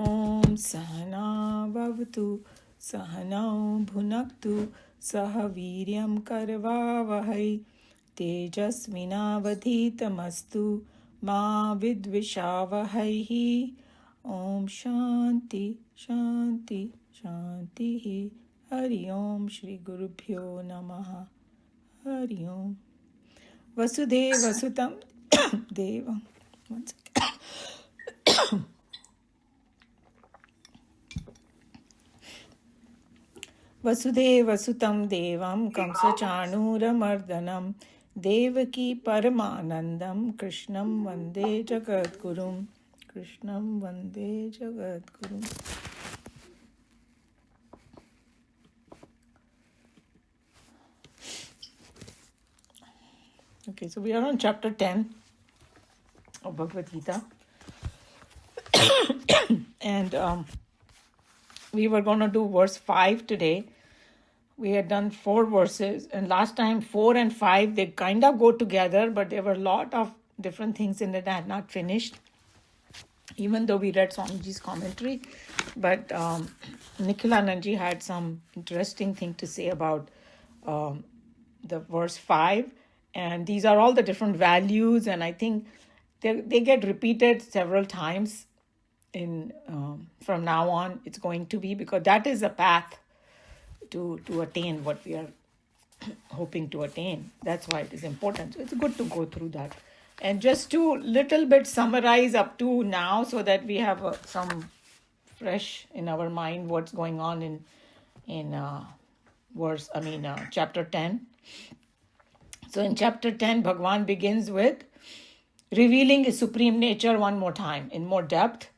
Om Sahana Bhavatu Sahana Bhunaktu Saha Viryam Karvavahai Tejasvinavadhitamastu Ma Vidvishavahai. Om Shanti Shanti Shanti. Hari Om Shri Gurubhyo Namaha. Hari Om. Vasudeva Sutam Devam. One second. Vasudeva Sutam Devam Kamsachanuramardanam Devaki Paramanandam Krishnam Vande Jagadgurum. Krishnam Vande Jagadgurum. Okay, so we are on chapter 10 of Bhagavad Gita. And we were going to do verse 5 today. We had done 4 verses, and last time 4 and 5, they kind of go together, but there were a lot of different things in it I had not finished, even though we read Swamiji's commentary. But Nikhilanandji had some interesting thing to say about the verse 5, and these are all the different values, and I think they get repeated several times in from now on. It's going to be, because that is a path to attain what we are hoping to attain. That's why it is important. So it's good to go through that. And just to little bit summarize up to now, so that we have some fresh in our mind what's going on in chapter 10. So in chapter 10, Bhagwan begins with revealing his supreme nature one more time in more depth.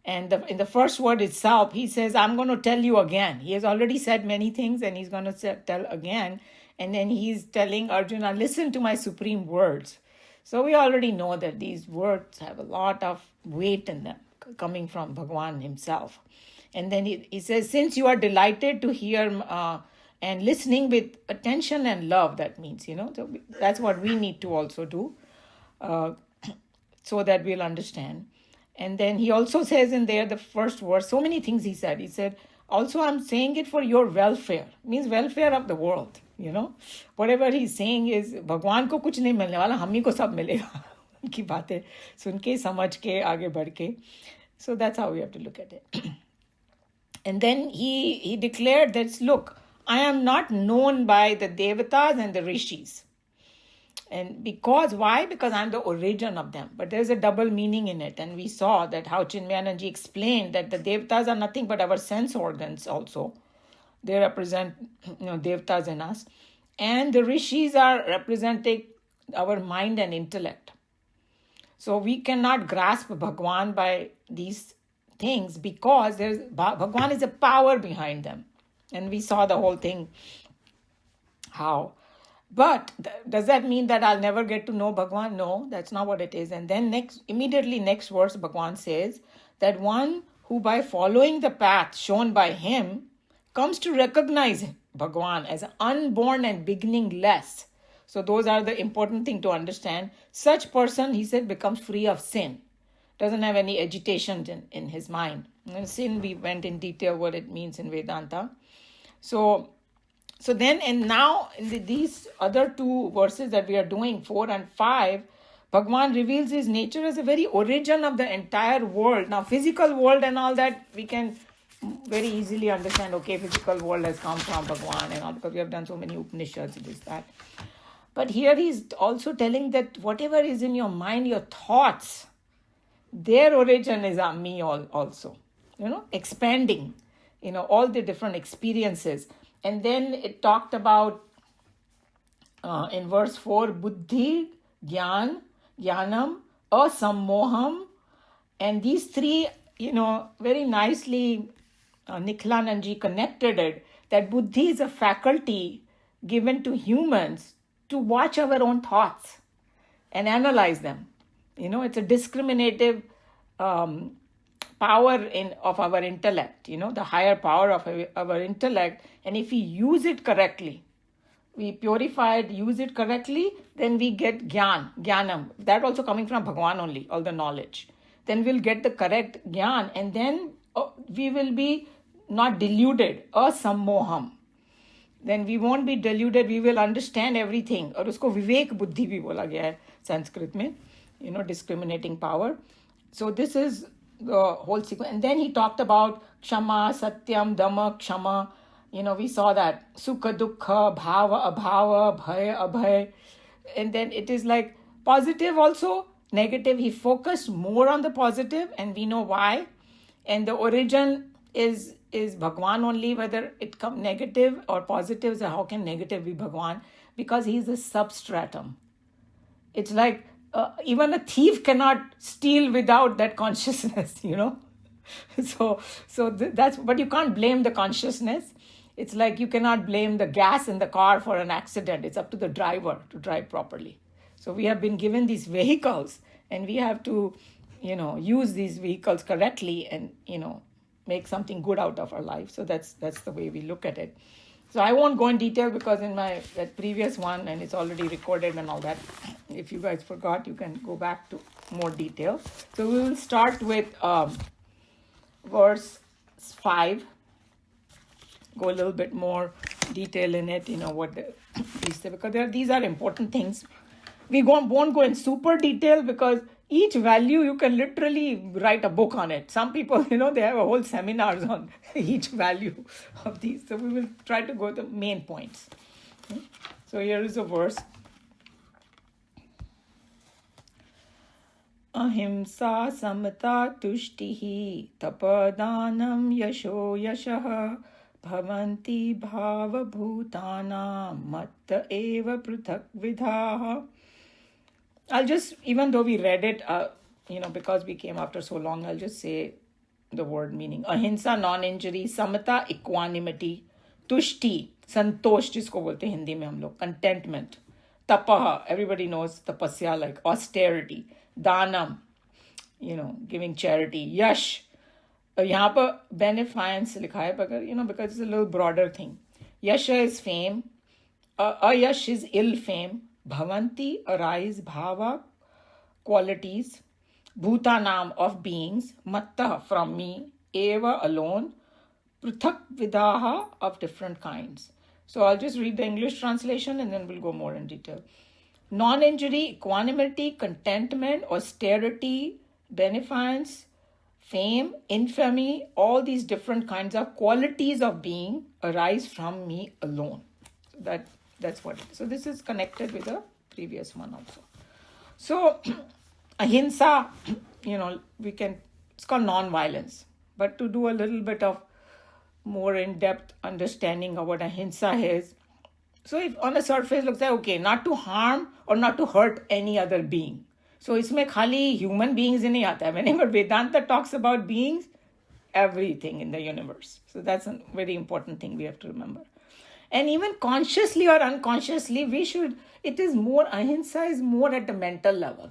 And in the first word itself, he says, I'm going to tell you again. He has already said many things, and he's going to tell again. And then he's telling Arjuna, listen to my supreme words. So we already know that these words have a lot of weight in them, coming from Bhagwan himself. And then he says, since you are delighted to hear and listening with attention and love, that means, so that's what we need to also do, so that we'll understand. And then he also says in there, the first verse, so many things he said. He said, also I'm saying it for your welfare. Means welfare of the world, Whatever he's saying is, Bhagwan ko kuch nahi milne wala, hum hi ko sab milega. Unki baatein sun ke, samajh ke, aage badh ke. So that's how we have to look at it. And then he declared that, look, I am not known by the Devatas and the Rishis. And why? Because I'm the origin of them. But there's a double meaning in it. And we saw that how Chinmayananji explained that the Devatas are nothing but our sense organs also. They represent, Devatas in us. And the Rishis are representing our mind and intellect. So we cannot grasp Bhagwan by these things, because Bhagwan is a power behind them. And we saw the whole thing, how. But does that mean that I'll never get to know Bhagwan? No, that's not what it is. And then immediately next verse, Bhagwan says that one who by following the path shown by him comes to recognize Bhagwan as unborn and beginningless. So those are the important thing to understand. Such person, he said, becomes free of sin. Doesn't have any agitation in his mind. And sin, we went in detail what it means in Vedanta. So then, and now in these other 2 verses that we are doing, 4 and 5, Bhagwan reveals his nature as a very origin of the entire world. Now, physical world and all that, we can very easily understand, okay, physical world has come from Bhagwan and all, because we have done so many Upanishads, this, that. But here he's also telling that whatever is in your mind, your thoughts, their origin is me also, expanding, all the different experiences. And then it talked about, in verse 4, Buddhi, Jnanam, Asammoham. And these 3, very nicely, Nikhilanandji connected it, that Buddhi is a faculty given to humans to watch our own thoughts and analyze them. It's a discriminative power of our intellect, the higher power of our intellect. And if we use it correctly, we purify it, use it correctly, then we get jnanam. That also coming from Bhagwan only, all the knowledge. Then we'll get the correct jnana, and then we will be not deluded, asammoham. Then we won't be deluded, we will understand everything. और उसको विवेक बुद्धि भी बोला गया है संस्कृत में, discriminating power. So this is the whole sequence. And then he talked about kshama, satyam, dhamma, kshama. We saw that sukha, dukkha, bhava, abhava, bhaya, abhay. And then it is like positive also, negative. He focused more on the positive, and we know why. And the origin is Bhagwan only, whether it come negative or positive. So how can negative be Bhagwan? Because he is the substratum. It's like even a thief cannot steal without that consciousness, So that's, but you can't blame the consciousness. It's like you cannot blame the gas in the car for an accident. It's up to the driver to drive properly. So we have been given these vehicles, and we have to, use these vehicles correctly and, make something good out of our life. So that's the way we look at it. So I won't go in detail because in that previous one, and it's already recorded and all that, if you guys forgot, you can go back to more detail. So we will start with verse 5. Go a little bit more detail in it, what these say, because these are important things. We won't go in super detail because each value you can literally write a book on it. Some people, they have a whole seminars on each value of these. So we will try to go to the main points. So here is a verse. Ahimsa samata tushtihi tapadanam yasho yashah bhavanti bhava bhutana matta eva pruthak vidhaha. I'll just, even though we read it, because we came after so long, I'll just say the word meaning. Ahimsa, non-injury. Samata, equanimity. Tushti, santosh, जिसको बोलते हैं हिंदी में हम लोग, contentment. Tapaha, everybody knows tapasya, like austerity. Danam, giving charity. Yash, यहाँ पर beneficence लिखा है, because it's a little broader thing. Yasha is fame. Ayash is ill fame. Bhavanti, arise, bhava, qualities. Bhutanam, of beings. Matta, from me. Eva, alone. Pruthak vidaha, of different kinds. So I'll just read the English translation and then we'll go more in detail. Non-injury, equanimity, contentment, austerity, beneficence, fame, infamy, all these different kinds of qualities of being arise from me alone. So that's what it is. So this is connected with the previous one also. So ahimsa, it's called non-violence. But to do a little bit of more in-depth understanding of what ahimsa is, so if on the surface looks like, okay, not to harm or not to hurt any other being. So इसमें खाली human beings ही नहीं आता है. Whenever Vedanta talks about beings, everything in the universe. So that's a very important thing we have to remember. And even consciously or unconsciously, ahimsa is more at the mental level.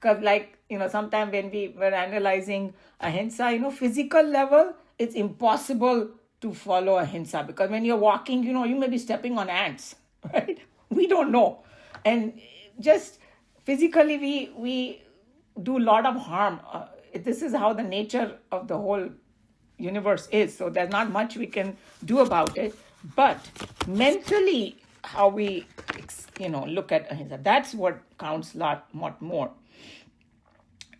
Because sometimes when we were analyzing ahimsa, physical level, it's impossible to follow ahimsa. Because when you're walking, you may be stepping on ants, right? We don't know. And just physically, we do a lot of harm. This is how the nature of the whole universe is. So there's not much we can do about it. But mentally, how we, look at ahimsa, that's what counts a lot more.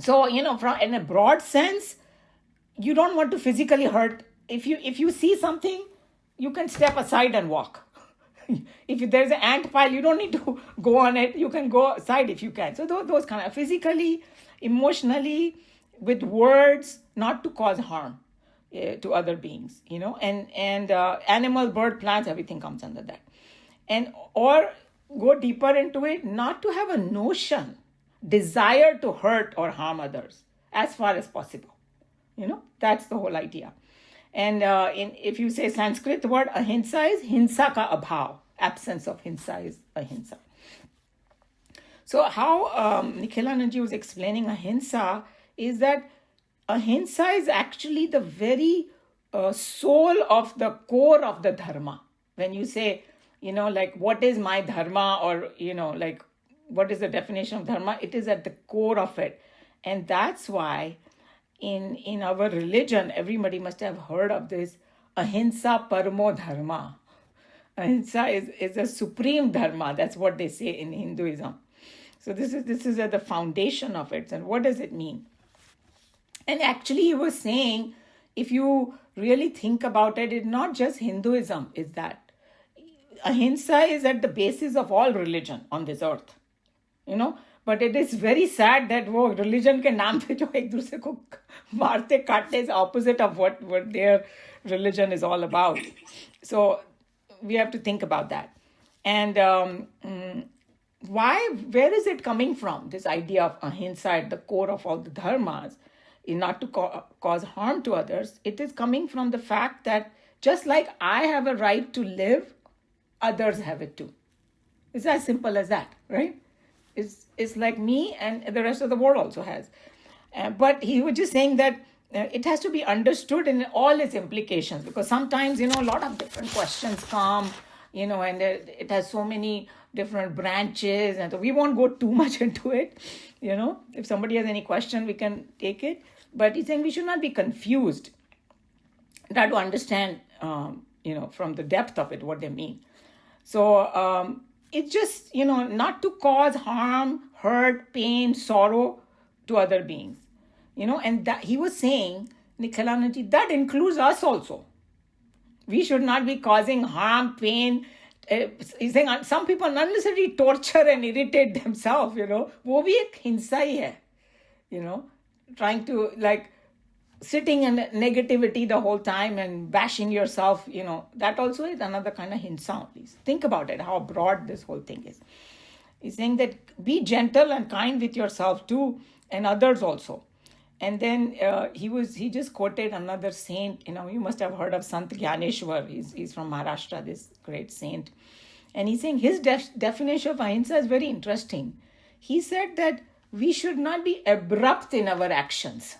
So, from in a broad sense, you don't want to physically hurt. If you see something, you can step aside and walk. If there's an ant pile, you don't need to go on it. You can go aside if you can. So those kind of physically, emotionally, with words, not to cause harm to other beings, and animal, bird, plants, everything comes under that. And or go deeper into it, not to have a notion, desire to hurt or harm others as far as possible. That's the whole idea. And if you say Sanskrit word ahimsa is hinsa ka abhav. Absence of hinsa is ahimsa. So how Nikhilanandji was explaining ahimsa is that ahimsa is actually the very soul of the core of the dharma. When you say, what is my dharma, or, what is the definition of dharma, it is at the core of it. And that's why in our religion, everybody must have heard of this ahimsa paramo dharma. Ahimsa is a supreme dharma. That's what they say in Hinduism. So this is at the foundation of it. And what does it mean? And actually, he was saying, if you really think about it, it's not just Hinduism, is that ahimsa is at the basis of all religion on this earth. But it is very sad that वो religion के नाम पे जो एक दूसरे को मारते काटते is opposite of what their religion is all about. So we have to think about that. And where is it coming from, this idea of ahimsa at the core of all the dharmas, is not to cause harm to others? It is coming from the fact that just like I have a right to live, others have it too. It's as simple as that, right? It's like me, and the rest of the world also has. But he was just saying that it has to be understood in all its implications, because sometimes, a lot of different questions come, and it has so many different branches, and so we won't go too much into it. If somebody has any question, we can take it. But he's saying we should not be confused. Try to understand, from the depth of it, what they mean. So it's just, not to cause harm, hurt, pain, sorrow to other beings. And that he was saying, Nikhilanand, that includes us also. We should not be causing harm, pain. He's saying some people unnecessarily torture and irritate themselves, वो भी एक हिंसा ही है, trying to sitting in negativity the whole time and bashing yourself, that also is another kind of hinsa. Please think about it, how broad this whole thing is. He's saying that be gentle and kind with yourself too, and others also. And then he just quoted another saint. You must have heard of Sant Gyaneshwar. He's from Maharashtra, this great saint. And he's saying his definition of ahimsa is very interesting. He said that we should not be abrupt in our actions.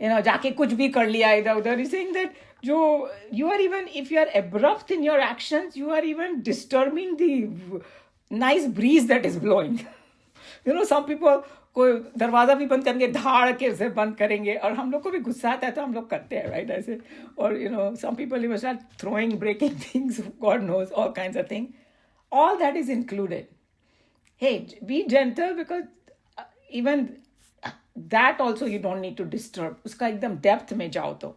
जाके कुछ भी कर लिया इधर उधर. He's saying that you are, even if you are abrupt in your actions, you are even disturbing the nice breeze that is blowing. Some people कोई दरवाजा भी बंद करेंगे, धाड़ के से बंद करेंगे, और हम लोग को भी गुस्सा आता है तो हम लोग करते हैं, राइट, ऐसे. और some people even start throwing, breaking things, God knows, all kinds of things. All that is included. Hey, be gentle, because even that also you don't need to disturb. उसका एकदम depth में जाओ तो,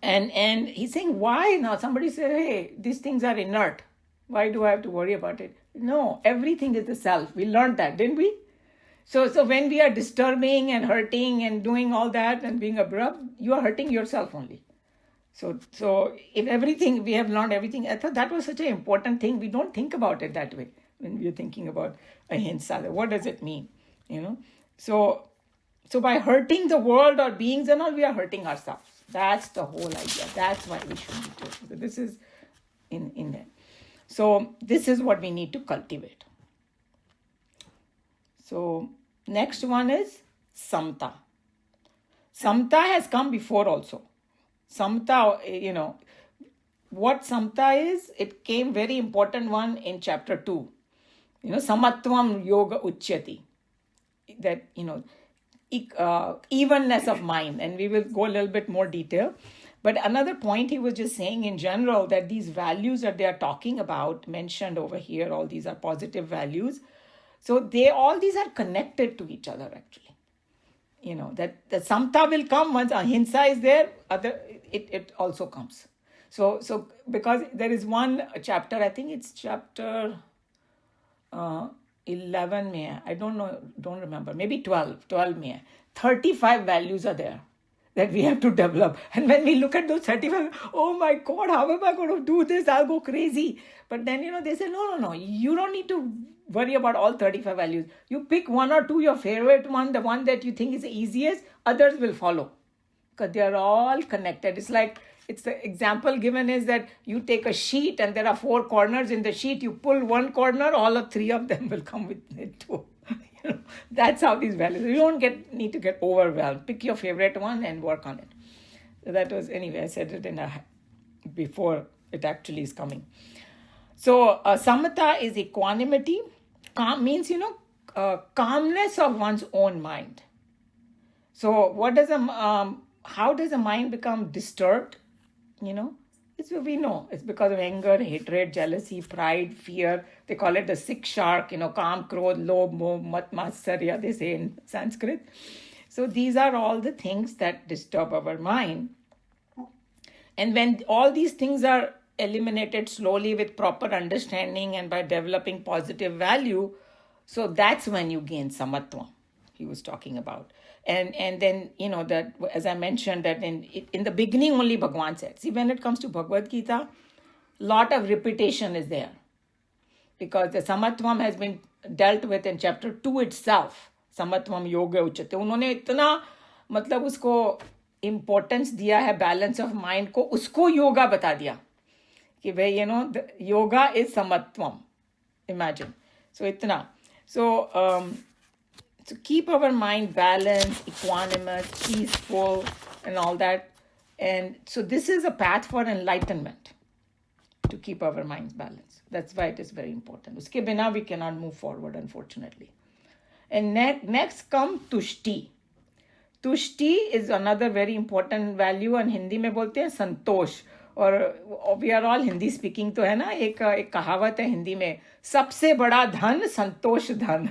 And he's saying, why now? Somebody said, hey, these things are inert. Why do I have to worry about it? No, everything is the self. We learned that, didn't we? So when we are disturbing and hurting and doing all that and being abrupt, you are hurting yourself only. So if everything, we have learned everything, I thought that was such an important thing. We don't think about it that way when we are thinking about ahimsa. What does it mean? So by hurting the world or beings and all, we are hurting ourselves. That's the whole idea. That's why we should be doing. So this is in there. So this is what we need to cultivate. So next one is samta. Samta has come before also. Samta, what samta is, it came very important one in chapter 2. Samatvam yoga uchyati. That, evenness of mind. And we will go a little bit more detail. But another point he was just saying in general, that these values that they are talking about, mentioned over here, all these are positive values. So all these are connected to each other actually. That the samta will come once ahimsa is there, it also comes. So because there is one chapter, I think it's chapter 11 mein, I don't remember, maybe 12 mein, 35 values are there that we have to develop. And when we look at those 35, oh my God, how am I going to do this? I'll go crazy. But then, they say, no, you don't need to worry about all 35 values. You pick one or two, your favorite one, the one that you think is the easiest, others will follow. Because they are all connected. It's the example given is that you take a sheet and there are 4 corners in the sheet. You pull one corner, all of 3 of them will come with it too. That's how these values. You don't need to get overwhelmed. Pick your favorite one and work on it. So that was, anyway, I said it before it actually is coming. So samatha is equanimity. Calm means, calmness of one's own mind. So how does a mind become disturbed? You know, we know it's because of anger, hatred, jealousy, pride, fear. They call it the sick shark, kam, krodh, lobh, moh, mat, matsarya, they say in Sanskrit. So these are all the things that disturb our mind. And when all these things are eliminated slowly with proper understanding and by developing positive value, so that's when you gain samatva, he was talking about. And then, that, as I mentioned, that in the beginning only Bhagwan said. See, when it comes to Bhagavad Gita, lot of repetition is there. Because the samatvam has been dealt with in chapter 2 itself. Samatvam yoga uchate. उन्होंने इतना मतलब उसको importance दिया है balance of mind को, उसको योगा बता दिया कि भाई योगा इज समत्वम. इमेजिन. सो इतना. So keep our mind balanced, equanimous, peaceful, and all that. And so this is a path for enlightenment, to keep our minds balanced. That's why it is very important. Uske bina we cannot move forward, unfortunately. And next come tushti. Tushti is another very important value. और हिंदी में बोलते हैं संतोष. और we are all Hindi speaking, तो है ना, एक कहावत है हिंदी में, सबसे बड़ा धन संतोष धन.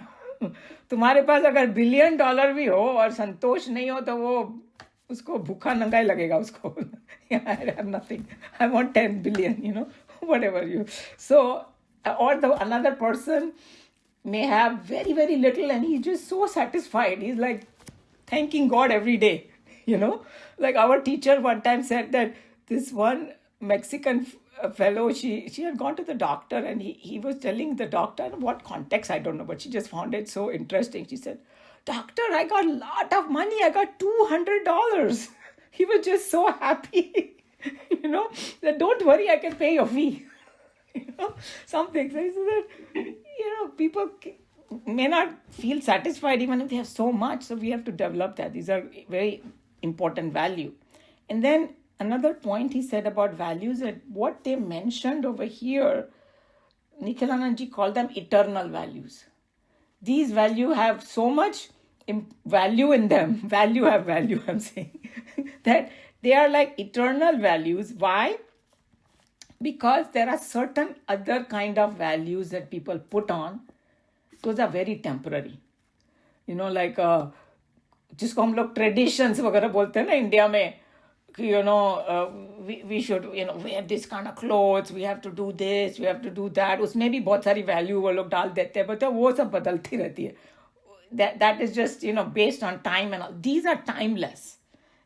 तुम्हारे पास अगर $1 बिलियन भी हो और संतोष नहीं हो तो वो उसको भूखा नंगा ही लगेगा उसको. I have nothing. I want 10 billion, whatever you. So, or another person may have very, very little and he's just so satisfied. He's like thanking God every day, Like our teacher one time said that this one Mexican fellow, she had gone to the doctor and he was telling the doctor, in what context, I don't know, but she just found it so interesting. She said, "Doctor, I got a lot of money. I got $200. He was just so happy, that don't worry, I can pay your fee. Something. So that, people may not feel satisfied even if they have so much. So we have to develop that. These are very important value. And then another point he said about values, that what they mentioned over here, Nikhilanand called them eternal values. These values have so much value in them. Value have value, I'm saying. That they are like eternal values. Why? Because there are certain other kind of values that people put on. Those are very temporary. Like जिसको हम लोग traditions वगैरह बोलते हैं ना India में, we should wear this kind of clothes, we have to do this, we have to do that. उसमें भी बहुत सारी value वो लोग डाल देते हैं, but वो सब बदलती रहती है. That is just based on time and all. These are timeless.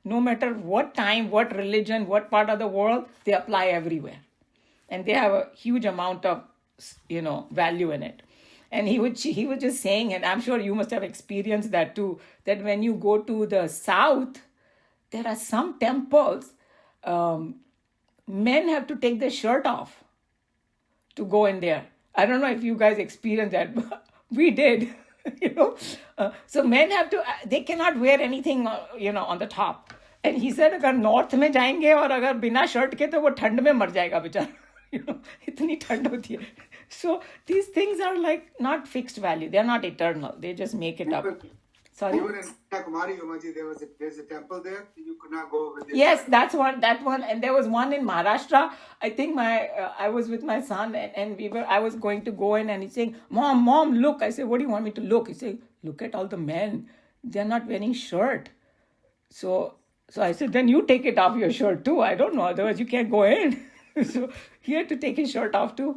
No matter what time, what religion, what part of the world, they apply everywhere, and they have a huge amount of value in it. And he was just saying, and I'm sure you must have experienced that too, that when you go to the south, there are some temples, men have to take their shirt off to go in there. I don't know if you guys experienced that, but we did, So men have to, they cannot wear anything, on the top. And he said, अगर north में जाएंगे और अगर बिना shirt के तो वो ठंड में मर जाएगा बेचारा. इतनी ठंड होती है. So these things are like not fixed value. They are not eternal. They just make it up. Sorry. Even in Kumari, there's a temple there. You could not go over there. Yes, that one, and there was one in Maharashtra. I think I was with my son, and I was going to go in, and he's saying, "Mom, look." I said, "What do you want me to look?" He said, "Look at all the men. They're not wearing shirt." So I said, "Then you take it off your shirt too. I don't know. Otherwise, you can't go in." So he had to take his shirt off too.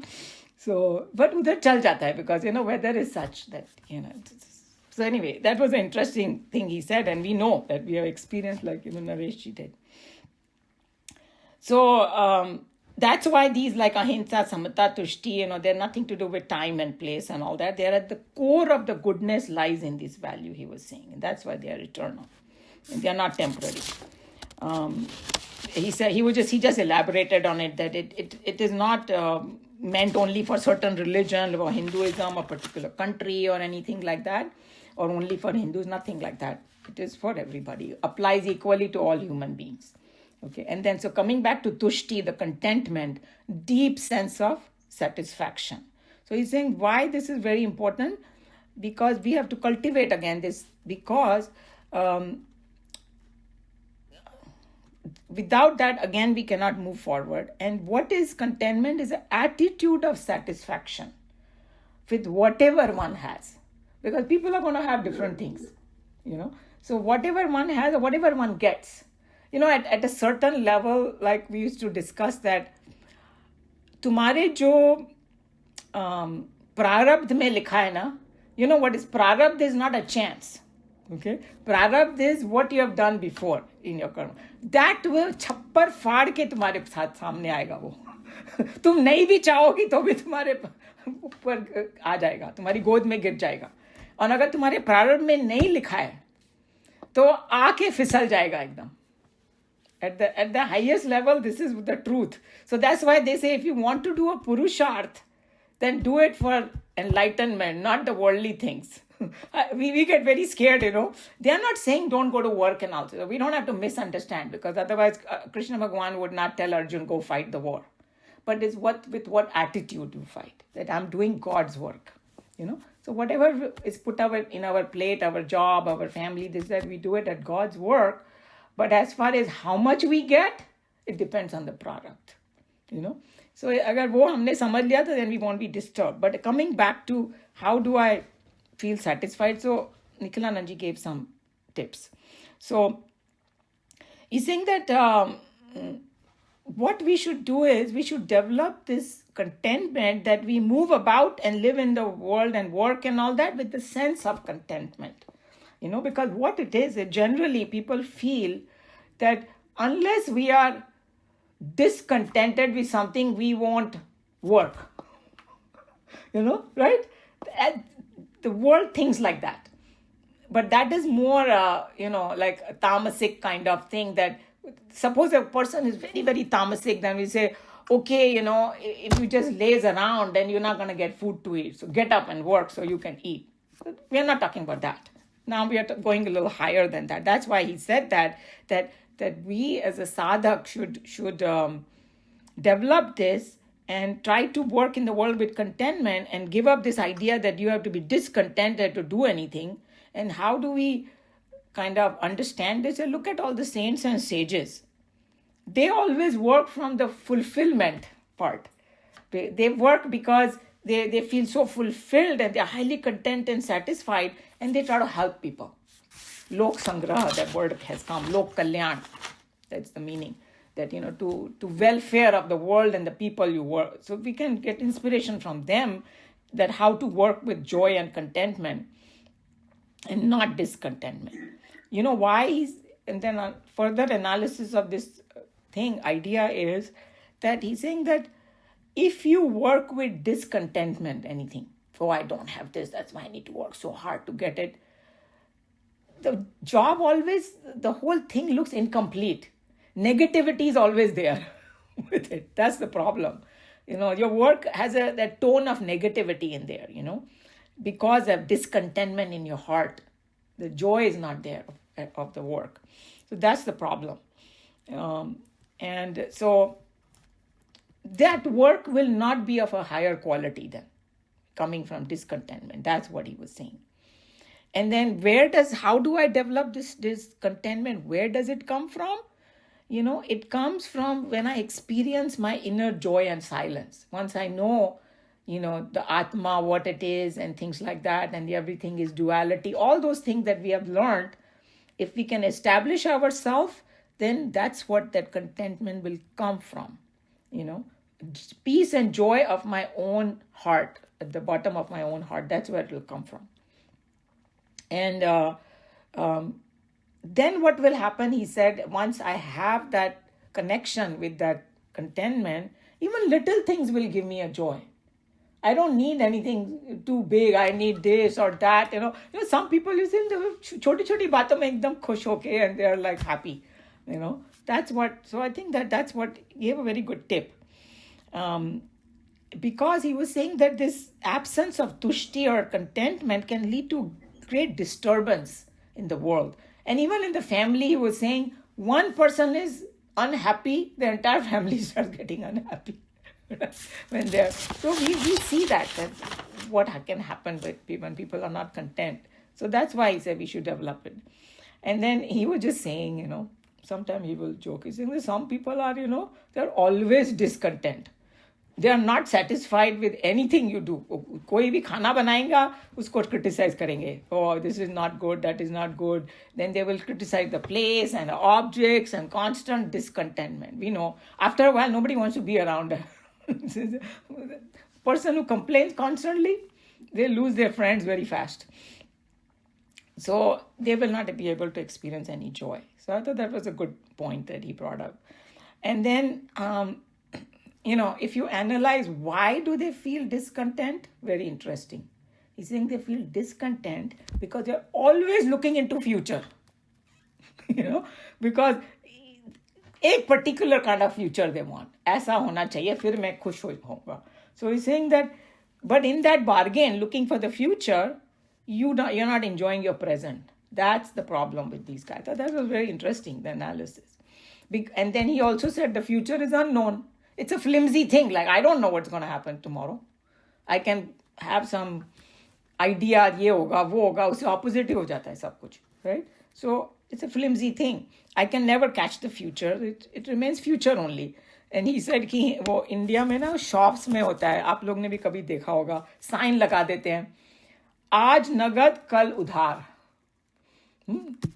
So, but udhar chal jata hai because, weather is such that, So anyway, that was an interesting thing he said, and we know that we have experienced, like, Nareshji did. So that's why these like ahimsa, samata, tushti, they're nothing to do with time and place and all that. They're at the core of the goodness lies in this value, he was saying. And that's why they are eternal. And they are not temporary. He said he just elaborated on it that it is not meant only for certain religion or Hinduism or particular country or anything like that, or only for Hindus, nothing like that. It is for everybody. Applies equally to all human beings. Okay, and then so coming back to tushti, the contentment, deep sense of satisfaction. So he's saying why this is very important, because we have to cultivate again this, because without that, again, we cannot move forward. And what is contentment is an attitude of satisfaction with whatever one has. Because people are going to have different things, you know. So whatever one has or whatever one gets, you know, at a certain level, like we used to discuss that, तुम्हारे जो प्रारब्ध में लिखा है ना, you know what is prarabdha is not a chance. Okay, prarabdha is what you have done before in your karma. That will छप्पर फाड़ के तुम्हारे साथ सामने आएगा वो. तुम नहीं भी चाहोगी तो भी तुम्हारे ऊपर आ जाएगा, तुम्हारी गोद में गिर जाएगा. और अगर तुम्हारे प्रारब्ध में नहीं लिखा है तो आके फिसल जाएगा एकदम. At the highest level, this is the truth. So that's why they say if you want to do a purusharth, then do it for enlightenment, not the worldly things. we get very scared, you know. They are not saying don't go to work and all. We don't have to misunderstand, because otherwise Krishna Bhagavan would not tell Arjun go fight the war. But it's with what attitude you fight, that I'm doing God's work, you know. So whatever is put in our plate, our job, our family, this, that, we do it at God's work. But as far as how much we get, it depends on the product, you know. So agar wo humne samajh liya, then we won't be disturbed. But coming back to how do I feel satisfied, so Nikhilanand ji gave some tips. So he's saying that what we should do is we should develop this contentment, that we move about and live in the world and work and all that with the sense of contentment. You know, because what it is, generally people feel that unless we are discontented with something, we won't work. You know, right? The world thinks like that. But that is more, you know, like a tamasic kind of thing, that suppose a person is very, very tamasic, then we say, okay, you know, if you just laze around, then you're not going to get food to eat. So get up and work so you can eat. We are not talking about that. Now we are going a little higher than that. That's why he said that we as a sadhak should develop this and try to work in the world with contentment, and give up this idea that you have to be discontented to do anything. And how do we kind of understand this? And look at all the saints and sages. They always work from the fulfillment part. They work because they feel so fulfilled and they're highly content and satisfied, and they try to help people. Lok Sangraha, that word has come. Lok Kalyan, that's the meaning. That, you know, to welfare of the world and the people you work. So we can get inspiration from them, that how to work with joy and contentment and not discontentment. You know why and then further analysis of this idea is that he's saying that if you work with discontentment, anything, oh, I don't have this, that's why I need to work so hard to get it. The job always, the whole thing looks incomplete. Negativity is always there with it. That's the problem. You know, your work has that tone of negativity in there, you know, because of discontentment in your heart. The joy is not there of the work. So that's the problem. And so that work will not be of a higher quality then, coming from discontentment. That's what he was saying. And then how do I develop this contentment? Where does it come from? You know, it comes from when I experience my inner joy and silence. Once I know, you know, the Atma, what it is and things like that, and everything is duality, all those things that we have learned, if we can establish ourselves, then that's what that contentment will come from, you know. Peace and joy of my own heart, at the bottom of my own heart, that's where it will come from. And then what will happen, he said, once I have that connection with that contentment, even little things will give me a joy. I don't need anything too big. I need this or that, you know. Some people, you see, choti baaton mein ekdam khush hoke, and they are like happy, you know. So I think that's what he gave a very good tip. Because he was saying that this absence of tushti or contentment can lead to great disturbance in the world. And even in the family, he was saying, one person is unhappy, the entire family starts getting unhappy. So we see that what can happen when people are not content. So that's why he said we should develop it. And then he was just saying, you know, sometimes he will joke. He's saying that some people are, they're always discontent. They are not satisfied with anything you do. कोई भी खाना बनाएगा उसको criticize करेंगे. Oh, this is not good, that is not good. Then they will criticize the place and the objects and constant discontentment. We know after a while nobody wants to be around her. Person who complains constantly, they lose their friends very fast. So they will not be able to experience any joy. So I thought that was a good point that he brought up. And then, if you analyze why do they feel discontent, very interesting. He's saying they feel discontent because they're always looking into future. Because एक particular kind of future they want. ऐसा होना चाहिए, फिर मैं खुश होऊंगा. So he's saying that, but in that bargain, looking for the future, you're not enjoying your present. That's the problem with these guys. So that was very interesting, the analysis. And then he also said the future is unknown. It's a flimsy thing. Like, I don't know what's going to happen tomorrow. I can have some idea, ये होगा, वो होगा, उससे opposite ही हो जाता है सब कुछ, right? So it's a flimsy thing. I can never catch the future. It remains future only. And he said कि वो इंडिया में ना शॉप्स में होता है, आप लोग ने भी कभी देखा होगा, साइन लगा देते हैं, आज नगद कल उधार.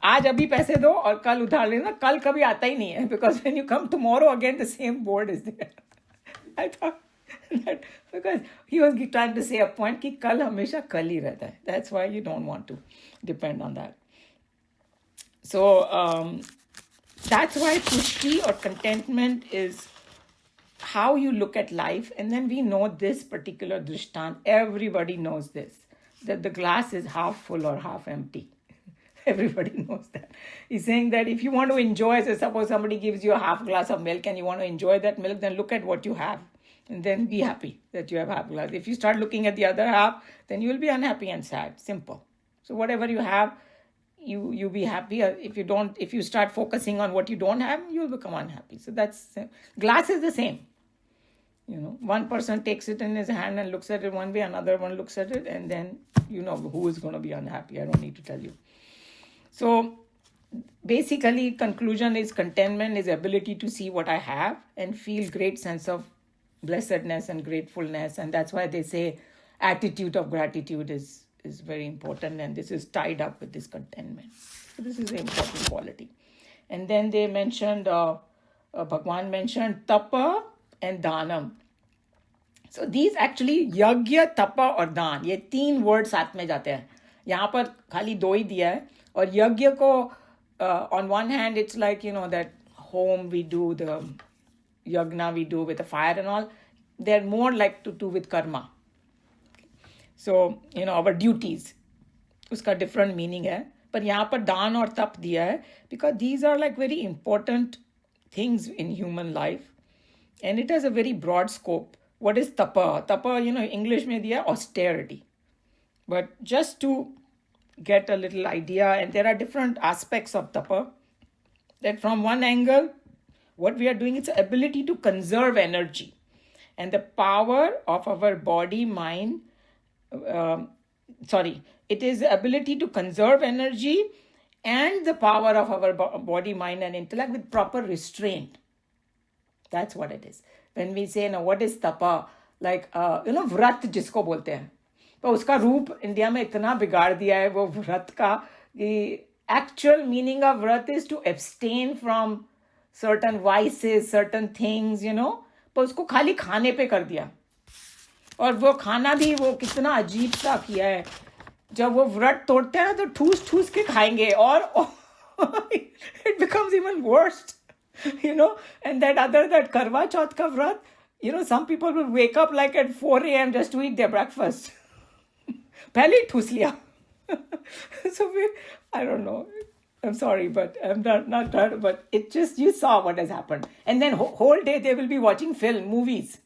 आज अभी पैसे दो और कल उधार लेना. कल कभी आता ही नहीं है, because when you come tomorrow again the same board is there. I thought that because he was trying to say a point कि कल हमेशा कल ही रहता है. That's why you don't want to depend on that. So that's why pushti or contentment is how you look at life. And then we know this particular drishtant. Everybody knows this, that the glass is half full or half empty. Everybody knows that. He's saying that if you want to enjoy, so suppose somebody gives you a half glass of milk and you want to enjoy that milk, then look at what you have and then be happy that you have half glass. If you start looking at the other half, then you will be unhappy and sad. Simple. So whatever you have, you be happy. If you start focusing on what you don't have, you'll become unhappy. So that's, glass is the same. One person takes it in his hand and looks at it one way, another one looks at it, and then you know who is going to be unhappy. I don't need to tell you. So basically, conclusion is contentment is ability to see what I have and feel great sense of blessedness and gratefulness. And that's why they say attitude of gratitude is very important. And this is tied up with this contentment. So this is an important quality. And then they mentioned, Bhagwan mentioned tapa and danam. So these actually yagya, tapa और दान, ये 3 words साथ में जाते हैं. यहाँ पर खाली 2 ही दिया है. और यज्ञ को on one hand it's like that home we do, the yagna we do with the fire and all. They're more like to do with karma. So our duties, उसका different meaning है. पर यहाँ पर दान और तप दिया है because these are like very important things in human life. And it has a very broad scope. What is tapa? Tapa, English में दिया austerity. But just to get a little idea, and there are different aspects of tapa, that from one angle, what we are doing is the ability to conserve energy. And the power of our body, mind, it is the ability to conserve energy and the power of our body, mind, and intellect with proper restraint. That's what it is. When we say, what is tapa? Like, vrat जिसको बोलते हैं. पर उसका रूप India में इतना बिगाड़ दिया है वो व्रत का. The actual meaning of व्रत is to abstain from certain vices, certain things, पर उसको खाली खाने पे कर दिया. और वो खाना भी वो कितना अजीब सा किया है. जब वो व्रत तोड़ते हैं तो ठूस ठूस के खाएंगे और it becomes even worse. And that Karwa Chauth ka vrat, some people will wake up like at 4 a.m. just to eat their breakfast. पहले ही ठूस लिया. So I don't know. I'm sorry, but I'm not done. But it just, you saw what has happened. And then whole day they will be watching movies,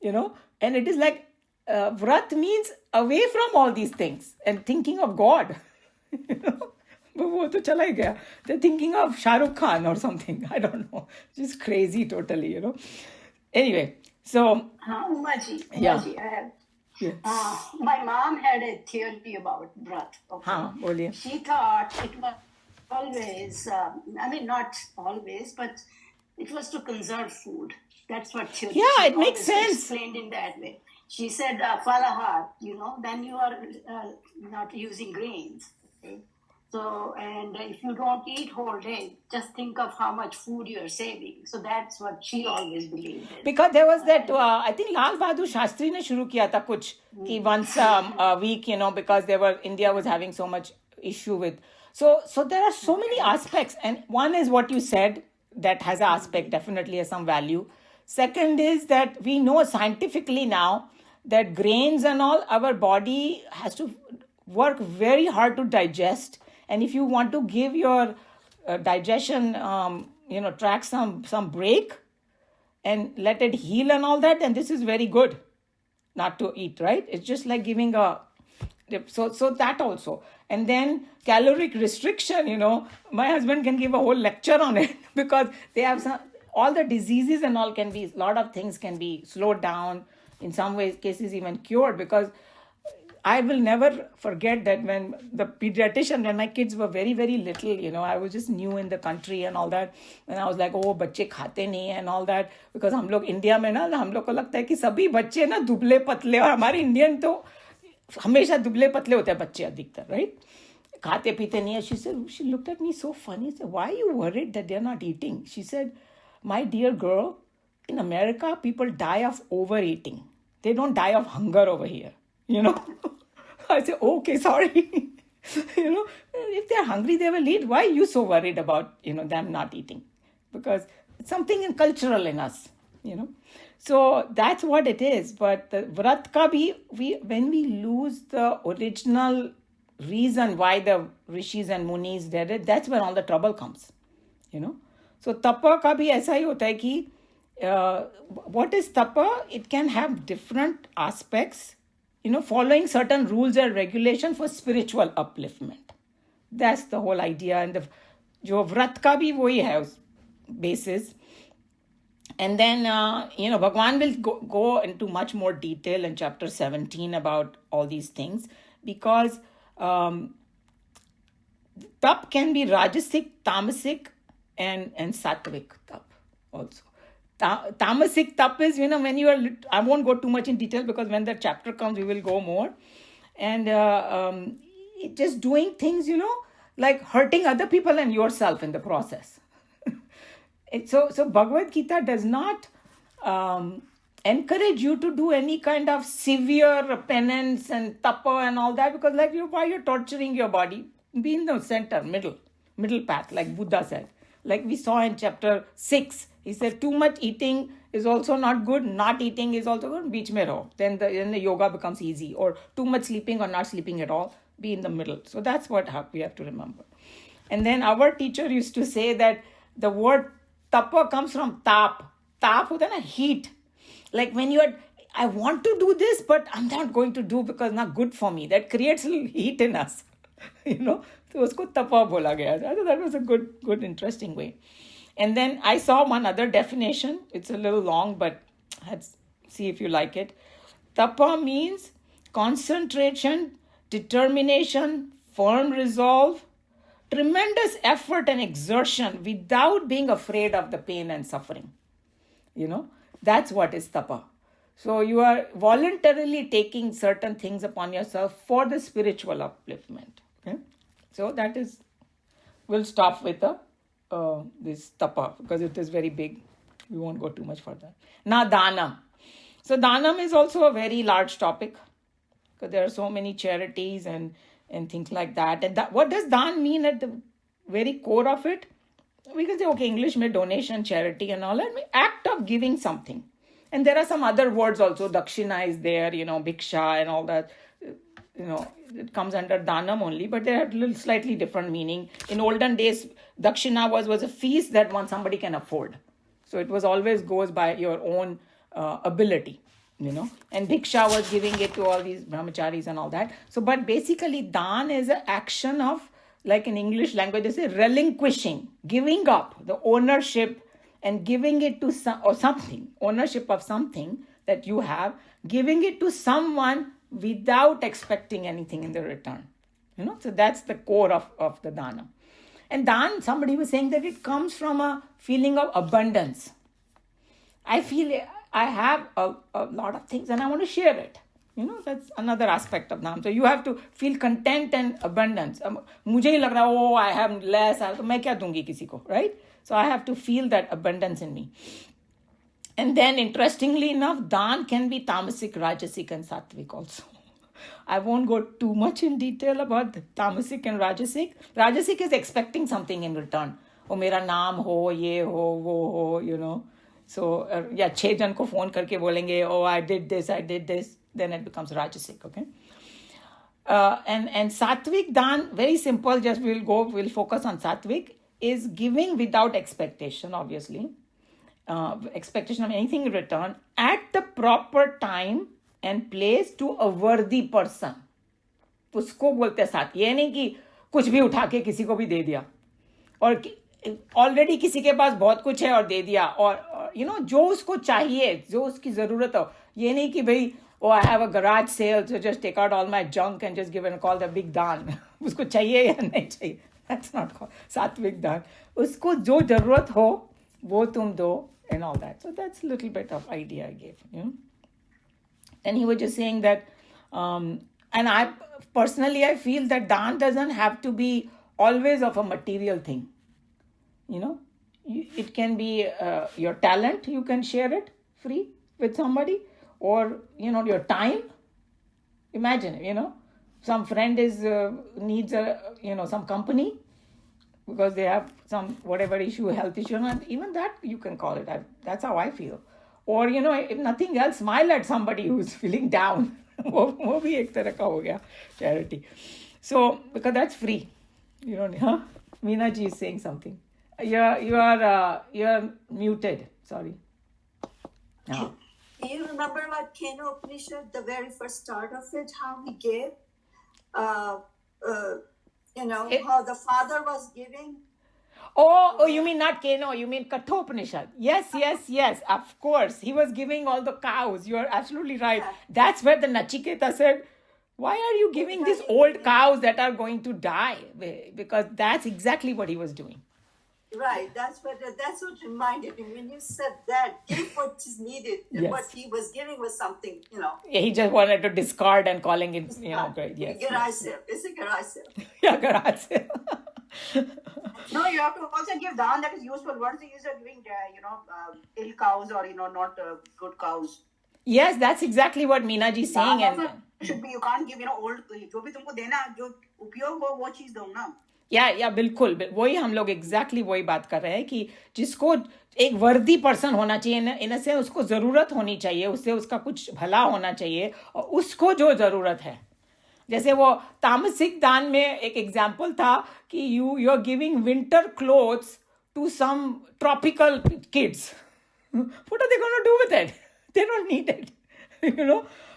And it is like, vrat means away from all these things and thinking of God. But वो तो चला ही गया. They're thinking of Shah Rukh Khan or something. I don't know. Just crazy totally, Anyway, so... Umaji, yeah. I have... Yeah. My mom had a theory about Vrat. Okay? बोलिए. She thought it was always, I mean, not always, but it was to conserve food. That's what Yeah, she it makes always sense. explained in that way. She said, falahar, then you are not using grains. Okay? So, and if you don't eat whole day, just think of how much food you're saving. So that's what she always believed in. Because there was that, I think Lal Bahadur Shastri ne shuru kiya tha kuch, ki once a week, because India was having so much issue with. So there are so many aspects. And one is what you said, that has an aspect, definitely has some value. Second is that we know scientifically now that grains and all, our body has to work very hard to digest. And if you want to give your digestion, track some break, and let it heal and all that, and this is very good not to eat, right? It's just like giving so that also. And then caloric restriction, my husband can give a whole lecture on it because they have all the diseases and all a lot of things can be slowed down, in some cases even cured, because I will never forget that when my kids were very, very little, I was just new in the country and all that. And I was like, oh, बच्चे खाते नहीं and all that. Because हम लोग India में ना, हम लोग को लगता है कि सभी बच्चे ना दुबले पतले, और हमारे इंडियन तो हमेशा दुबले पतले होते हैं बच्चे अधिकतर, right? खाते पीते नहीं है. She looked at me so funny. She said, why are you worried that they're not eating? She said, my dear girl, in America, people die of overeating. They don't die of hunger over here. I say, okay, sorry. If they're hungry, they will eat. Why are you so worried about, them not eating? Because it's something cultural in us, So that's what it is. But the Vrat ka bhi, when we lose the original reason why the rishis and munis did it, that's when all the trouble comes, So tapa ka bhi aisa hi hota hai ki, what is tapa? It can have different aspects, following certain rules and regulation for spiritual upliftment. That's the whole idea. And the vrat ka bhi wohi hai basis. And then, Bhagwan will go into much more detail in chapter 17 about all these things, because tap can be rajasic, tamasic, and sattvic tap also. Tamasic tap is, when you are, I won't go too much in detail because when the chapter comes, we will go more. And just doing things, like hurting other people and yourself in the process. So Bhagavad Gita does not encourage you to do any kind of severe penance and tapa and all that, because why you're torturing your body? Be in the center, middle path, like Buddha said. Like we saw in chapter 6, he said too much eating is also not good, not eating is also good, beech mein raho. Then the yoga becomes easy. Or too much sleeping or not sleeping at all, be in the middle. So that's what we have to remember. And then our teacher used to say that the word tapa comes from tap. Tap hota na, heat. Like when I want to do this, but I'm not going to do because not good for me. That creates a little heat in us. So usko tapa bola gaya. I thought that was a good, interesting way. And then I saw one other definition. It's a little long, but let's see if you like it. Tapa means concentration, determination, firm resolve, tremendous effort and exertion without being afraid of the pain and suffering. That's what is tapa. So you are voluntarily taking certain things upon yourself for the spiritual upliftment. Okay? So that is, we'll stop with this tapa because it is very big. We won't go too much further. Now danam. So danam is also a very large topic because there are so many charities and things like that. And what does dan mean at the very core of it? We can say, okay, English mein donation, charity and all that. Act of giving something. And there are some other words also. Dakshina is there, bhiksha and all that. It comes under danam only, but they have a little slightly different meaning. In olden days, dakshina was a feast that somebody can afford. So it was always goes by your own ability, And bhiksha was giving it to all these brahmacharis and all that. So, but basically, dan is an action of, like in English language, they say relinquishing, giving up the ownership and giving it to something, ownership of something that you have, giving it to someone without expecting anything in the return. So that's the core of the dana. And Dan, somebody was saying that it comes from a feeling of abundance. I feel I have a lot of things and I want to share it. That's another aspect of Naam. So you have to feel content and abundance. मुझे ही लग रहा है, I have less, तो मैं क्या दूंगी किसी को, right? So I have to feel that abundance in me. And then interestingly enough, Dan can be tamasic, rajasic and sattvic also. I won't go too much in detail about the tamasic and rajasic. Rajasic is expecting something in return. Oh, मेरा नाम हो, ये हो, वो हो, So, 6 जन को phone करके बोलेंगे, oh, I did this. Then it becomes rajasic, okay? And sattvic Dan, very simple, just we'll focus on sattvic, is giving without expectation, obviously. Expectation of anything in return at the proper time and place to a worthy person. उसको बोलते हैं साथ. ये नहीं कि कुछ भी उठा के किसी को भी दे दिया और ऑलरेडी किसी के पास बहुत कुछ है और दे दिया और जो उसको चाहिए, जो उसकी जरूरत हो. ये नहीं कि भाई I have a garage sale, so just take out all my junk and just give it a call the big Dan. उसको चाहिए या नहीं चाहिए. That's not called sattvic Dan. उसको जो जरूरत हो वो तुम दो and all that. So that's a little bit of idea I gave. And he was just saying that, and I personally, I feel that Dan doesn't have to be always of a material thing. It can be your talent, you can share it free with somebody, or, your time. Imagine, some friend needs some company because they have some whatever issue, health issue, and even that you can call it. That's how I feel. Or, if nothing else, smile at somebody who's feeling down. वो भी एक तरह का हो गया charity. So, because that's free. Meena ji is saying something. You're muted. Sorry. Do you remember what Kena Upanishad, the very first start of it, how he gave? How the father was giving. Oh, you mean not Keno, you mean Kathopanishad. Yes, of course. He was giving all the cows. You're absolutely right. Yeah. That's where the Nachiketa said, why are you giving these old cows that are going to die? Because that's exactly what he was doing. Right, that's what reminded me. When you said that, give what is needed. Yes. What he was giving was something, Yeah, he just wanted to discard and calling it, great. Yes. Garage sale. It's a garage sale. Yeah, garage sale. No, you have to also give Dan that is useful. What is the use of giving, ill cows or, not good cows? Yes, that's exactly what Meena ji is saying. Also should be, you can't give, old, जो भी तुमको देना, जो उपयोग हो वो चीज दो ना. या बिल्कुल वही हम लोग एग्जैक्टली वही बात कर रहे हैं कि जिसको एक वर्दी पर्सन होना चाहिए, इन से उसको जरूरत होनी चाहिए, उससे उसका कुछ भला होना चाहिए और उसको जो जरूरत है. जैसे वो तामसिक दान में एक एग्जाम्पल था कि you are giving winter clothes to some tropical kids. What are they going to do with it? They don't need it.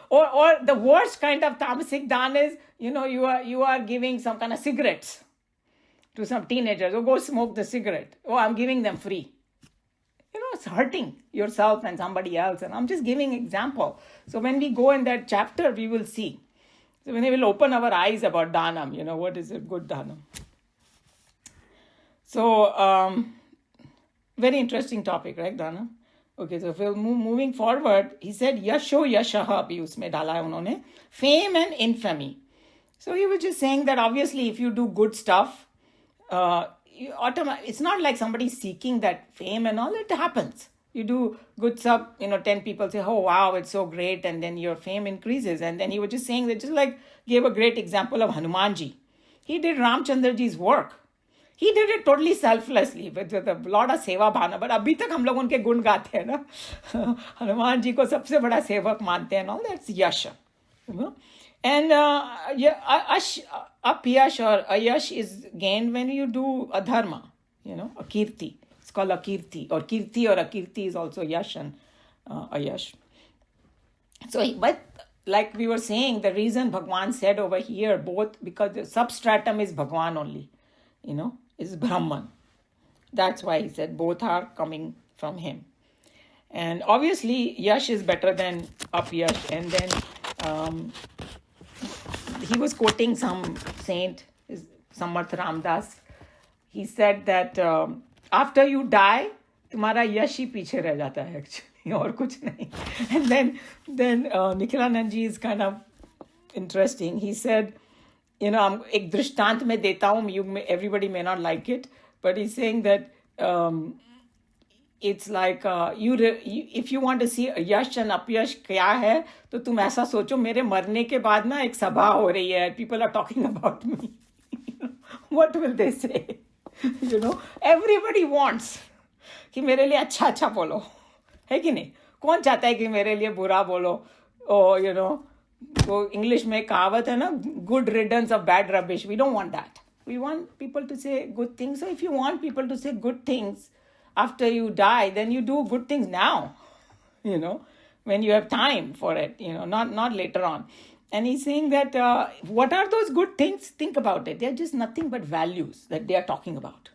Or the worst kind of tamasic dan is, you are giving some kind of cigarettes to some teenagers. Oh, go smoke the cigarette. Oh, I'm giving them free. It's hurting yourself and somebody else. And I'm just giving example. So when we go in that chapter, we will see. So when we will open our eyes about dhanam, what is a good dhanam. So, very interesting topic, right, dhanam? Okay, so if we're moving forward, he said, Yasho Yashaha bhi usme dala hai unhone. Fame and infamy. So he was just saying that obviously if you do good stuff, it's not like somebody seeking that fame and all, it happens. You do good stuff, 10 people say, oh, wow, it's so great. And then your fame increases. And then he was just saying that, just like gave a great example of Hanumanji. He did Ramchandraji's work. He did it totally selflessly with a lot of seva bhana. But abhi tak hum log unke gun gaate hain na. Hanuman ji ko sabse bada sevak mante hain and all. That's yasha. And apyash or ayash is gained when you do adharma, a kirti. It's called a kirti. Or kirti or a kirti is also yash and ayash. So, but like we were saying, the reason Bhagwan said over here, both because the substratum is Bhagwan only, is Brahman. That's why he said both are coming from him. And obviously, yash is better than apyash. And then he was quoting some saint, Samarth Ramdas, he said that after you die, तुम्हारा यश ही पीछे रह जाता है actually, और कुछ नहीं. And then Nikhilanand ji is kind of interesting. He said, एक दृष्टांत में देता हूँ, everybody may not like it, but he's saying that it's like if you want to see Yash and अपयश क्या है, तो तुम ऐसा सोचो, मेरे मरने के बाद ना एक सभा हो रही है, people are talking about me. What will they say? Everybody wants कि मेरे लिए अच्छा बोलो, है कि नहीं? कौन चाहता है कि मेरे लिए बुरा बोलो? वो इंग्लिश में कहावत है ना, good riddance of bad rubbish. We don't want that. We want people to say good things. So if you want people to say good things after you die, then you do good things now, when you have time for it, not later on. And he's saying that what are those good things? Think about it. They're just nothing but values that they are talking about,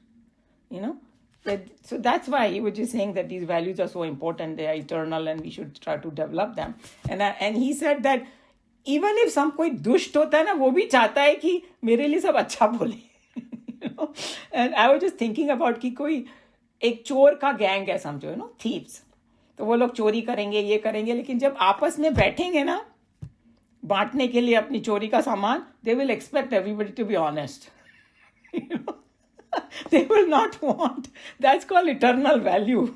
So that's why he was just saying that these values are so important. They are eternal and we should try to develop them. And he said that even if कोई दुष्ट होता है ना, वो भी चाहता है कि मेरे लिए सब अच्छा बोले. And I was just thinking about कि कोई एक चोर का गैंग है समझो, thieves. तो वो लोग चोरी करेंगे, ये करेंगे, लेकिन जब आपस में बैठेंगे ना बांटने के लिए अपनी चोरी का सामान, they will expect everybody to be honest. They will not want. That's called eternal value.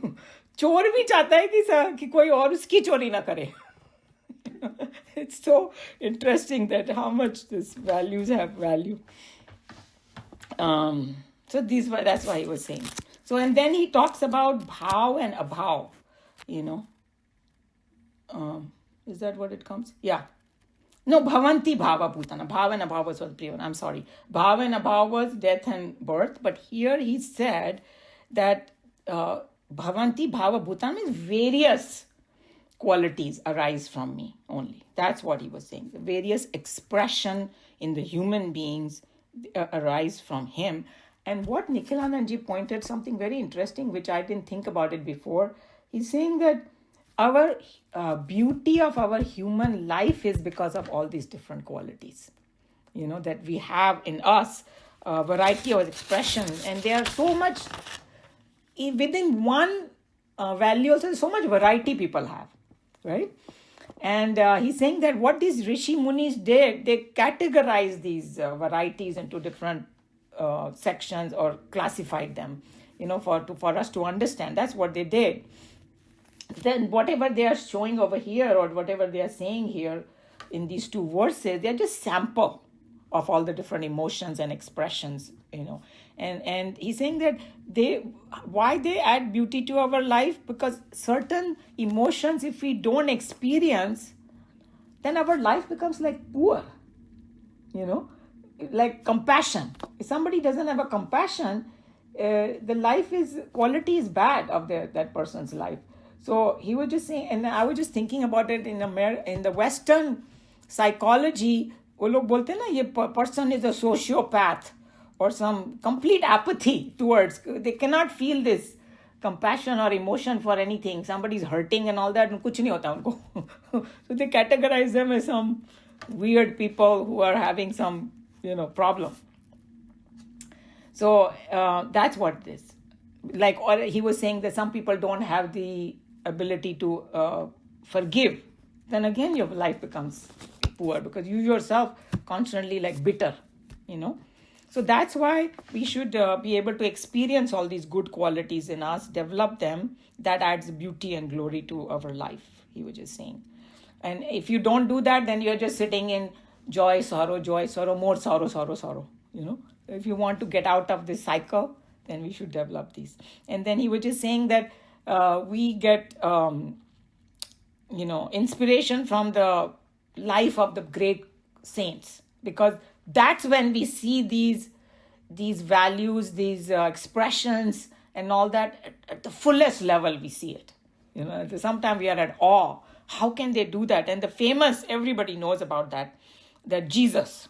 चोर भी चाहता है कि कोई और उसकी चोरी ना करे. It's so interesting that how much these values have value. So that's why he was saying. So and then he talks about bhav and abhav. Is that what it comes? Yeah. No, bhavanti bhava bhutana. Bhav and abhav was previous. I'm sorry. Bhav and abhav was death and birth. But here he said that bhavanti bhava bhutana means various qualities arise from me only. That's what he was saying. The various expression in the human beings arise from him. And what Nikhilanand ji pointed something very interesting, which I didn't think about it before. He's saying that our beauty of our human life is because of all these different qualities, that we have in us, a variety of expression. And they are so much, within one value also, so much variety people have. Right? And he's saying that what these Rishi Munis did, they categorized these varieties into different sections or classified them, for us to understand. That's what they did. Then whatever they are showing over here or whatever they are saying here in these two verses, they're just sample of all the different emotions and expressions, And he's saying that why they add beauty to our life? Because certain emotions, if we don't experience, then our life becomes like poor, like compassion. If somebody doesn't have a compassion, the quality is bad of that person's life. So he was just saying, and I was just thinking about it in the Western psychology, वो लोग बोलते हैं ना, ये person is a sociopath or some complete apathy towards, they cannot feel this compassion or emotion for anything. Somebody's hurting and all that, and कुछ नहीं होता उनको. So they categorize them as some weird people who are having some, problem. So that's what it is. Like, or he was saying that some people don't have the ability to forgive. Then again, your life becomes poor because you yourself constantly like bitter, So that's why we should be able to experience all these good qualities in us, develop them. That adds beauty and glory to our life, he was just saying. And if you don't do that, then you're just sitting in joy, sorrow, more sorrow, sorrow, If you want to get out of this cycle, then we should develop these. And then he was just saying that we get, inspiration from the life of the great saints, because that's when we see these values, these expressions and all that at the fullest level. We see it. Sometimes we are at awe. How can they do that? And the famous, everybody knows about that Jesus,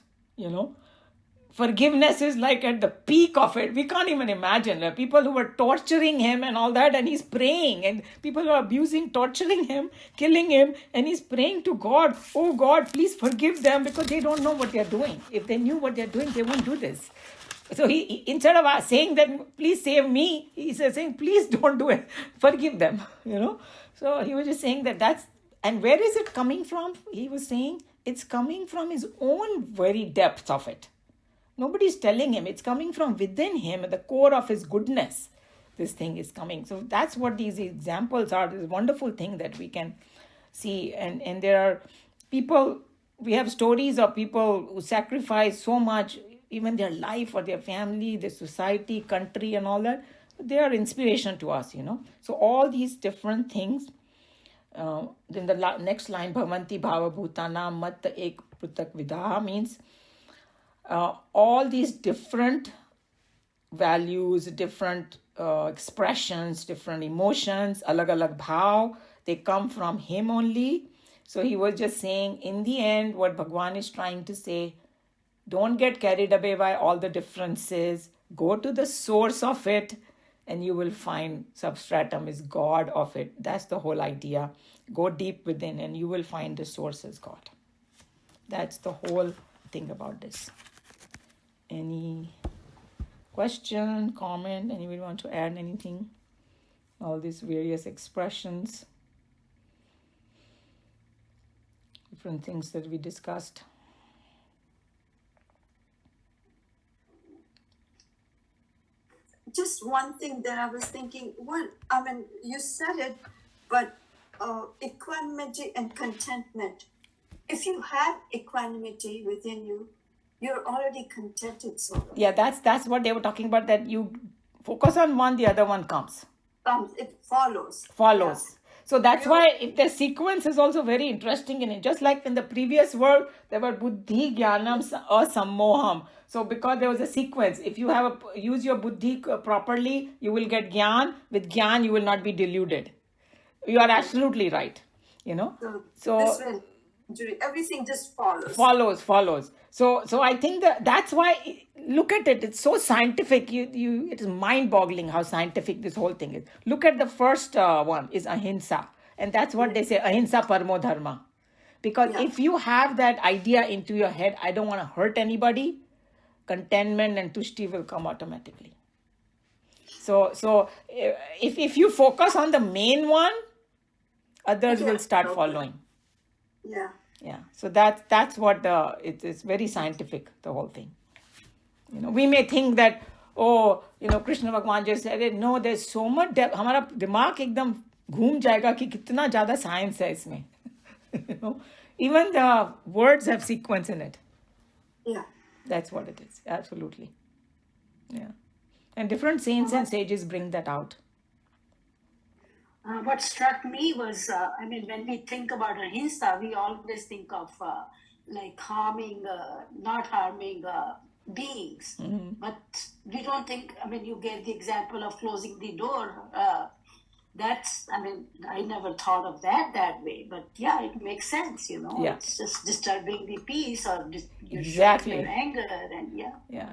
forgiveness is like at the peak of it. We can't even imagine. There are people who were torturing him and all that, and he's praying, and people who are abusing, torturing him, killing him, and he's praying to God, oh God, please forgive them, because they don't know what they're doing. If they knew what they're doing, they won't do this. So he instead of saying that, please save me, he says saying, please don't do it, forgive them, So he was just saying and where is it coming from? He was saying it's coming from his own very depth of it. Nobody's telling him. It's coming from within him, at the core of his goodness. This thing is coming. So that's what these examples are. This wonderful thing that we can see. And there are people, we have stories of people who sacrifice so much, even their life or their family, their society, country, and all that. They are inspiration to us, So all these different things. Then the next line, Bhavanti Bhava Bhutana Mat Ek Prutak Vidaha, means all these different values, different expressions, different emotions, alag alag bhav, they come from him only. So he was just saying, in the end, what Bhagwan is trying to say, don't get carried away by all the differences. Go to the source of it, and you will find substratum is God of it. That's the whole idea. Go deep within, and you will find the source is God. That's the whole thing about this. Any question, comment? Anybody want to add anything? All these various expressions, different things that we discussed. Just one thing that I was thinking, you said it, but equanimity and contentment. If you have equanimity within you, you're already contented. Yeah, that's what they were talking about, that you focus on one, the other one comes. It follows. Yeah. So that's why if the sequence is also very interesting in it. Just like in the previous word, there were buddhi, jnanam, asammoham. So because there was a sequence, if you use your buddhi properly, you will get jnana. With jnana, you will not be deluded. You are absolutely right. So this will, everything just follows. Follows. So I think that's why, look at it. It's so scientific. It is mind-boggling how scientific this whole thing is. Look at the first one is ahimsa, and that's what they say, ahimsa paramo dharma. Because if you have that idea into your head, I don't want to hurt anybody, contentment and tushti will come automatically. So if you focus on the main one, others will start following. Yeah. So that's what it's very scientific, the whole thing. We may think that, Krishna Bhagwan just said it. No, there's so much depth. हमारा दिमाग एकदम घूम जाएगा कि कितना ज़्यादा science है इसमें. Even the words have sequence in it. Yeah. That's what it is. Absolutely. Yeah. And different saints and sages bring that out. What struck me was, when we think about ahimsa, we always think of not harming beings. Mm-hmm. But we don't think, you gave the example of closing the door. I never thought of that way. But yeah, it makes sense, Yeah. It's just disturbing the peace or Exactly. your anger and Yeah.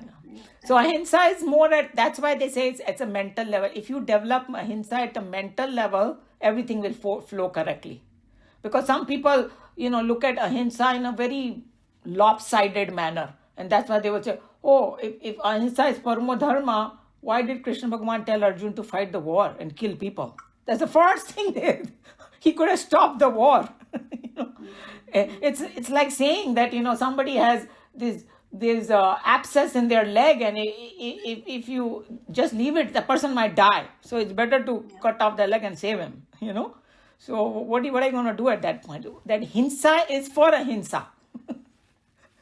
So ahimsa is more that's why they say it's a mental level. If you develop ahimsa at a mental level, everything will flow correctly. Because some people, look at ahimsa in a very lopsided manner. And that's why they would say, if ahimsa is paramo dharma, why did Krishna Bhagwan tell Arjun to fight the war and kill people? That's the first thing he could have stopped the war. It's like saying that, somebody has this abscess in their leg, and if you just leave it, the person might die. So it's better to cut off the leg and save him, So what are you going to do at that point? That hinsa is for ahimsa,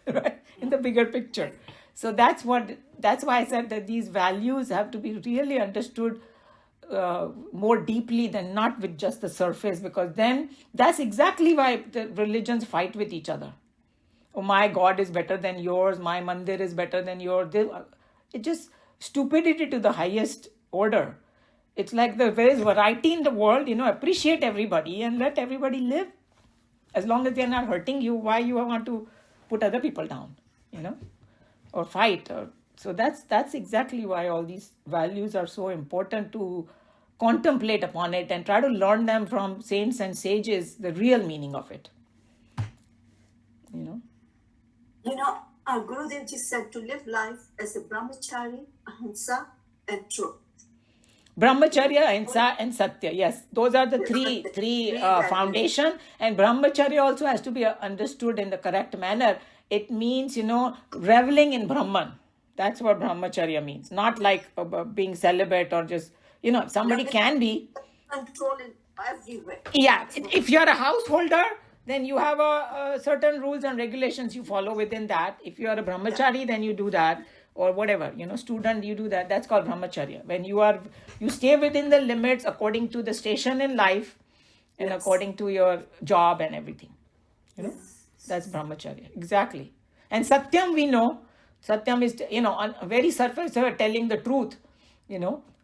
right? In the bigger picture. So that's why I said that these values have to be really understood more deeply than not with just the surface, because then that's exactly why the religions fight with each other. Oh, my God is better than yours, my mandir is better than yours. It's just stupidity to the highest order. It's like there is variety in the world, appreciate everybody and let everybody live. As long as they're not hurting you, why you want to put other people down, or fight? So that's exactly why all these values are so important to contemplate upon it and try to learn them from saints and sages, the real meaning of it. Our Gurudev ji said to live life as a brahmachari, ahimsa, and truth. Brahmacharya, Ahimsa, and Satya. Yes, those are the three values. foundation. And Brahmacharya also has to be understood in the correct manner. It means, reveling in Brahman. That's what Brahmacharya means. Not like being celibate or just, somebody can be. Control in everywhere. Yeah, if you're a householder, then you have a certain rules and regulations you follow within that. If you are a brahmachari, then you do that, or whatever, student, you do that. That's called brahmacharya. When you stay within the limits according to the station in life and according to your job and everything. That's brahmacharya. Exactly. And satyam, we know. Satyam is, on a very surface telling the truth,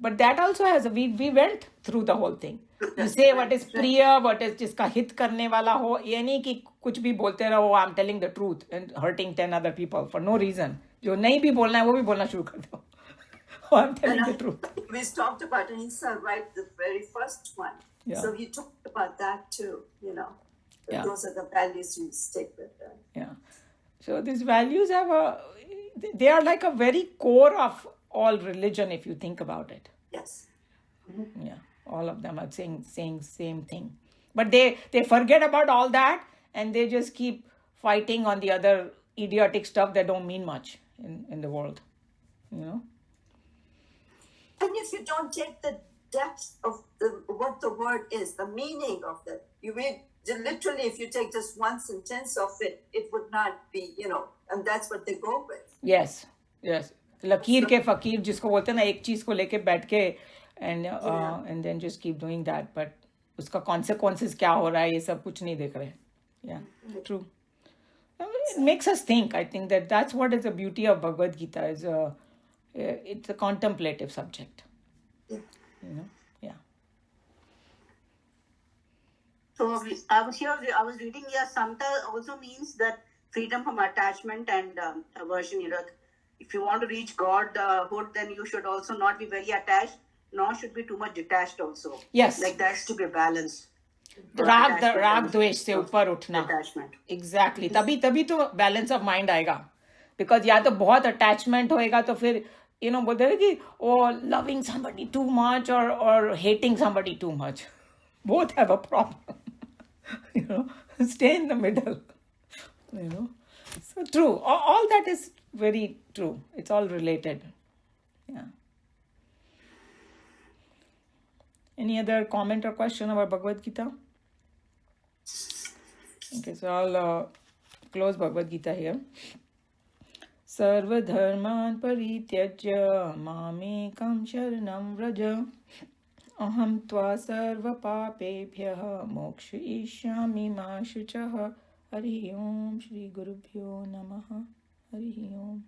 But that also has, we went through the whole thing. You say what is priya, what is jiska hit karne wala ho, ye nahi ki kuch bhi bolte raho, I'm telling the truth and hurting 10 other people for no reason. Jo nahi bhi bolna hai, wo bhi bolna shuru kar do. I'm telling the truth. We talked about ahimsa, right? The very first one. Yeah. So he talked about that too, Yeah. Those are the values you stick with. Yeah. So these values they are like a very core of all religion if you think about it. Yes. Yeah. All of them are saying same thing. But they forget about all that and they just keep fighting on the other idiotic stuff that don't mean much in the world. And if you don't take the depth of what the word is, the meaning of it, literally, if you take just one sentence of it, it would not be, and that's what they go with. Yes. लकीर के फकीर जिसको बोलते हैं ना, एक चीज को लेके बैठ के and then just keep doing that, but उसका consequences क्या हो रहा है ये सब कुछ नहीं देख रहे. Yeah, true. It makes us think. I think that's what is the beauty of Bhagavad Gita is it's a contemplative subject. Yeah. So I was reading here, samta also means that freedom from attachment and aversion. If you want to reach Godhood, then you should also not be very attached, nor should be too much detached also. Yes. Like there has to be a balance. राग द्वेष से ऊपर उठना. Attachment. Exactly. तभी तो balance of mind आएगा. Because या तो बहुत अटैचमेंट होएगा तो फिर बोलते हैं कि लविंग समबडी टू मच और hating somebody too much. Both have a problem. Stay in the middle. So true. All that is very true. It's all related. Yeah. Any other comment or question about Bhagavad Gita? Okay, so I'll close Bhagavad Gita here. Sarva dharman parityajya mamekam sharanam vraja aham tva sarva papebhyah mokshayishyami ma shuchah. Hari Om Shri Gurubhyo Namaha. Hari Om.